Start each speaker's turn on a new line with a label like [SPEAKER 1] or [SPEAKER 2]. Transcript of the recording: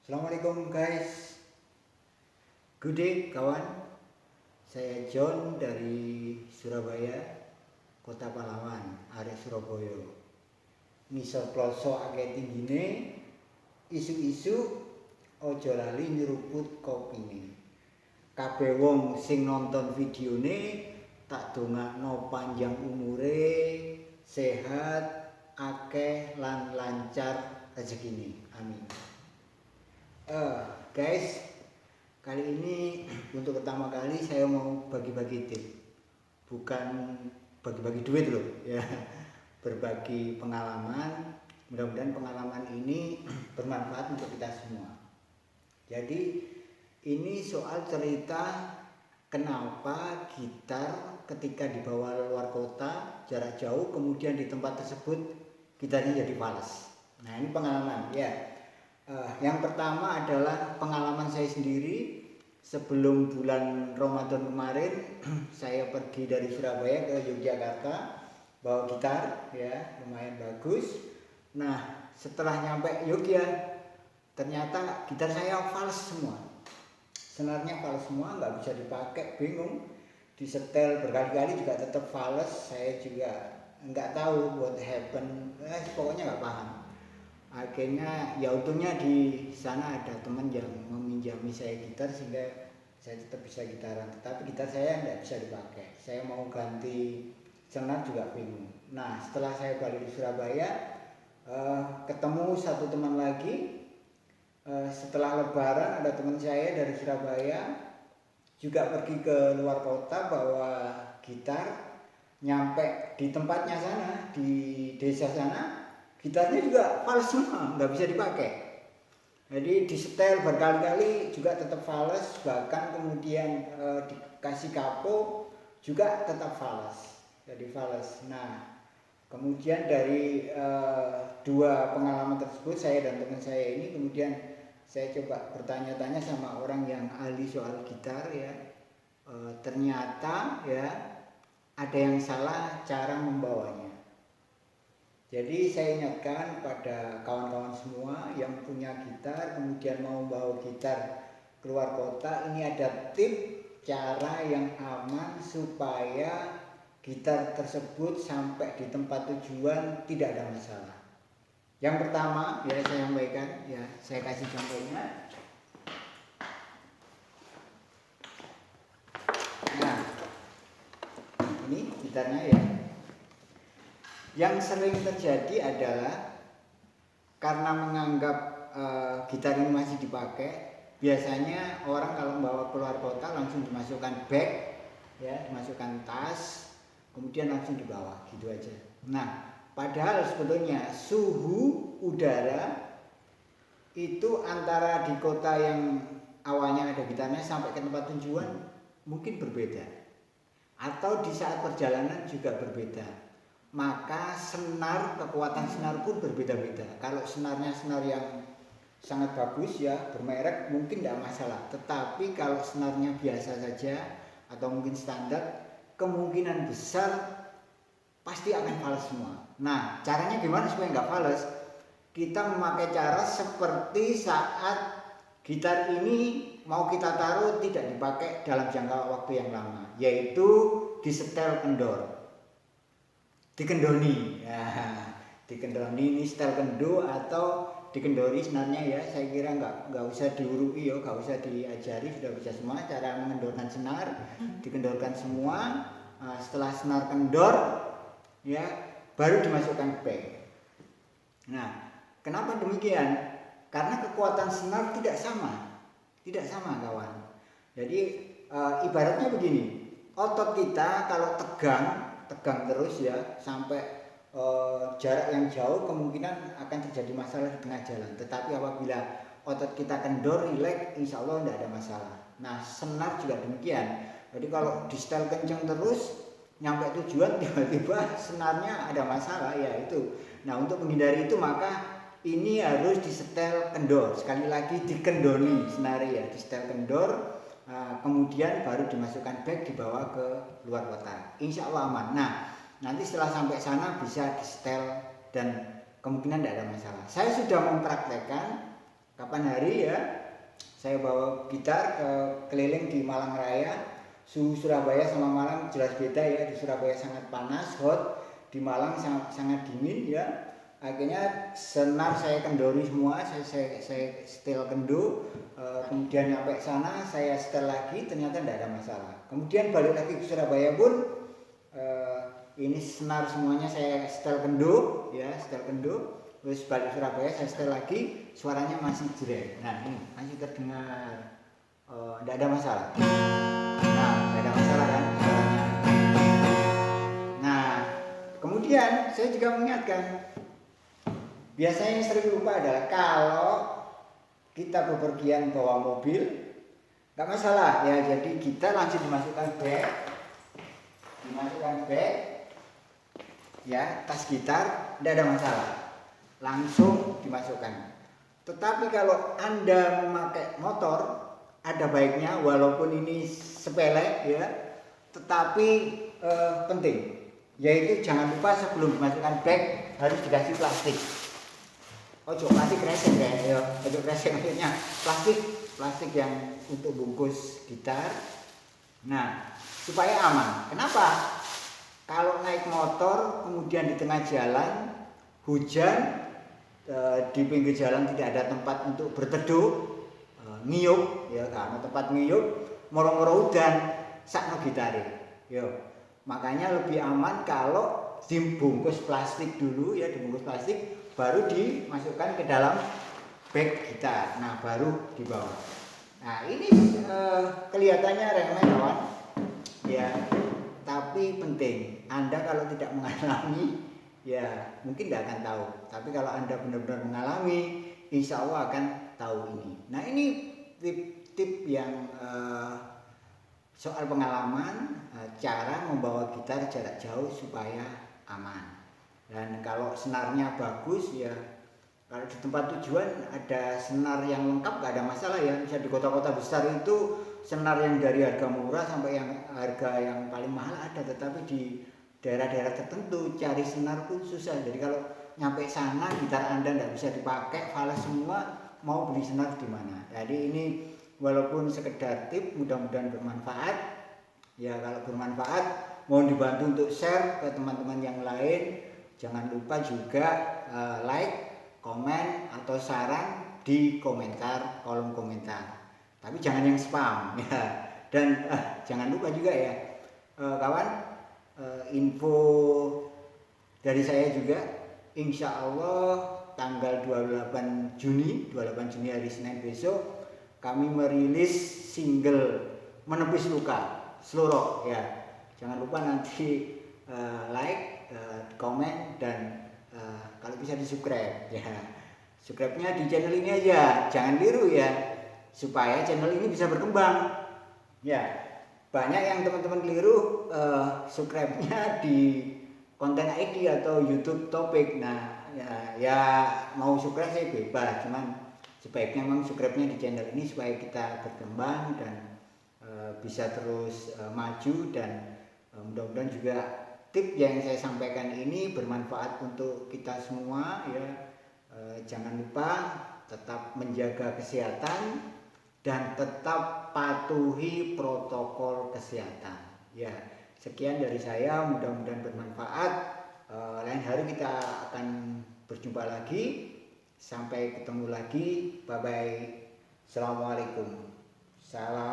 [SPEAKER 1] Assalamualaikum guys. Good day kawan. Saya John dari Surabaya, Kota Pahlawan, arek Surabaya. Misal ploso akeh tinggine, isu-isu ojo lali nyeruput kopine. Kabeh wong sing nonton videone tak dongakno panjang umure, sehat, akeh lan lancar rezekine. Amin. Guys, kali ini untuk pertama kali saya mau bagi-bagi tip, bukan bagi-bagi duit loh ya, berbagi pengalaman. Mudah-mudahan pengalaman ini bermanfaat untuk kita semua. Jadi ini soal cerita kenapa gitar ketika dibawa luar kota jarak jauh kemudian di tempat tersebut gitarnya jadi fals. Nah ini pengalaman ya. Yang pertama adalah pengalaman saya sendiri. Sebelum bulan Ramadan kemarin saya pergi dari Surabaya ke Yogyakarta bawa gitar ya, lumayan bagus. Nah setelah nyampe Yogyakarta ternyata gitar saya fals semua, senarnya fals semua, nggak bisa dipakai, bingung, disetel berkali-kali juga tetap fals. Saya juga nggak tahu what happen, pokoknya nggak paham. Akhirnya ya untungnya di sana ada teman yang meminjami saya gitar sehingga saya tetap bisa gitaran, tetapi gitar saya nggak bisa dipakai. Saya mau ganti senar juga bingung. Nah setelah saya balik di Surabaya, ketemu satu teman lagi. Setelah lebaran ada teman saya dari Surabaya juga pergi ke luar kota bawa gitar, nyampe di tempatnya sana, di desa sana, gitarnya juga fals semua, nggak bisa dipakai. Jadi disetel berkali-kali juga tetap fals, bahkan kemudian dikasih kapo juga tetap fals, jadi fals. Nah kemudian dari dua pengalaman tersebut, saya dan teman saya ini kemudian saya coba bertanya-tanya sama orang yang ahli soal gitar ya. Ternyata ya ada yang salah cara membawanya. Jadi saya ingatkan pada kawan-kawan semua yang punya gitar kemudian mau bawa gitar keluar kota, ini ada tip cara yang aman supaya gitar tersebut sampai di tempat tujuan tidak ada masalah. Yang pertama ya saya sampaikan ya, saya kasih contohnya. Nah ini gitarnya ya. Yang sering terjadi adalah karena menganggap gitar ini masih dipakai, biasanya orang kalau membawa keluar kota langsung dimasukkan bag ya, dimasukkan tas, kemudian langsung dibawa gitu aja. Nah padahal sebetulnya suhu udara itu antara di kota yang awalnya ada gitarnya sampai ke tempat tujuan mungkin berbeda, atau di saat perjalanan juga berbeda. Maka senar, kekuatan senar pun berbeda-beda. Kalau senarnya senar yang sangat bagus ya, bermerek, mungkin tidak masalah. Tetapi kalau senarnya biasa saja atau mungkin standar, kemungkinan besar pasti akan fals semua. Nah caranya gimana supaya nggak fals? Kita memakai cara seperti saat gitar ini mau kita taruh tidak dipakai dalam jangka waktu yang lama, yaitu disetel kendor, dikendoni ya, dikendoni ini setel kendo atau dikendori senarnya ya. Saya kira nggak usah diurui ya, nggak usah diajari, sudah bisa semua cara mengendorkan senar, dikendorkan semua. Setelah senar kendor ya baru dimasukkan bag. Nah kenapa demikian? Karena kekuatan senar tidak sama kawan. Jadi ibaratnya begini, otot kita kalau tegang terus ya sampai jarak yang jauh kemungkinan akan terjadi masalah di tengah jalan. Tetapi apabila otot kita kendor, rileks, insya Allah tidak ada masalah. Nah senar juga demikian. Jadi kalau di setel kenceng terus nyampe tujuan tiba-tiba senarnya ada masalah ya itu. Nah untuk menghindari itu maka ini harus disetel kendor. Sekali lagi dikendoni senari ya, disetel kendor, kemudian baru dimasukkan bag dibawa ke luar kota. Insya Allah aman. Nah nanti setelah sampai sana bisa disetel dan kemungkinan tidak ada masalah. Saya sudah mempraktekkan kapan hari ya saya bawa gitar keliling di Malang Raya. Suhu Surabaya sama Malang jelas beda ya. Di Surabaya sangat panas, hot, di Malang sangat dingin ya. Akhirnya senar saya kendori semua, saya setel kendo, kemudian nyampe sana saya setel lagi, ternyata tidak ada masalah. Kemudian balik lagi ke Surabaya pun ini senar semuanya saya setel kendo ya, setel kendo. Terus balik Surabaya saya setel lagi, suaranya masih jelek. Nah ini masih terdengar, tidak ada masalah. Nah tidak ada masalah kan suaranya. Nah kemudian saya juga mengingatkan, biasanya yang sering lupa adalah kalau kita bepergian bawa mobil, nggak masalah ya. Jadi kita langsung dimasukkan bag, ya tas gitar, tidak ada masalah, langsung dimasukkan. Tetapi kalau Anda memakai motor, ada baiknya walaupun ini sepele ya, tetapi penting, yaitu jangan lupa sebelum dimasukkan bag harus dikasih plastik. Ojo plastik kresek ya, ojo kresek maksudnya plastik yang untuk bungkus gitar. Nah supaya aman. Kenapa? Kalau naik motor kemudian di tengah jalan hujan, di pinggir jalan tidak ada tempat untuk berteduh, ngiyup ya, karena tempat ngiyup moro-moro udan sakno gitare. Yo. Makanya lebih aman kalau dibungkus plastik dulu ya, dibungkus plastik baru dimasukkan ke dalam bag gitar. Nah, baru dibawa. Nah, ini kelihatannya remeh kawan. Ya, tapi penting. Anda kalau tidak mengalami, ya mungkin tidak akan tahu. Tapi kalau Anda benar-benar mengalami, insya Allah akan tahu ini. Nah ini tip-tip yang soal pengalaman, cara membawa gitar jarak jauh supaya aman. Dan kalau senarnya bagus ya, kalau di tempat tujuan ada senar yang lengkap gak ada masalah ya. Bisa di kota-kota besar itu senar yang dari harga murah sampai yang harga yang paling mahal ada, tetapi di daerah-daerah tertentu cari senar pun susah. Jadi kalau nyampe sana gitar Anda tidak bisa dipakai, falas semua, mau beli senar di mana. Jadi ini walaupun sekedar tip, mudah-mudahan bermanfaat. Ya kalau bermanfaat mohon dibantu untuk share ke teman-teman yang lain. Jangan lupa juga like, komen atau saran di komentar, kolom komentar. Tapi jangan yang spam ya. Dan jangan lupa juga ya kawan, info dari saya juga, insya Allah tanggal 28 Juni hari Senin besok kami merilis single Menepis Luka Sloro ya. Jangan lupa nanti like, komen dan kalau bisa di subscribe ya. Subscribe-nya di channel ini aja, jangan tiru ya, supaya channel ini bisa berkembang ya. Banyak yang teman-teman keliru subscribe-nya di konten ID atau YouTube topik. Nah ya mau subscribe saya bebas, cuman sebaiknya memang subscribe-nya di channel ini supaya kita berkembang dan bisa terus maju. Dan mudah-mudahan juga tip yang saya sampaikan ini bermanfaat untuk kita semua ya. Jangan lupa tetap menjaga kesehatan dan tetap patuhi protokol kesehatan ya. Sekian dari saya, mudah-mudahan bermanfaat. Lain hari kita akan berjumpa lagi. Sampai ketemu lagi. Bye bye. Assalamualaikum. Salam.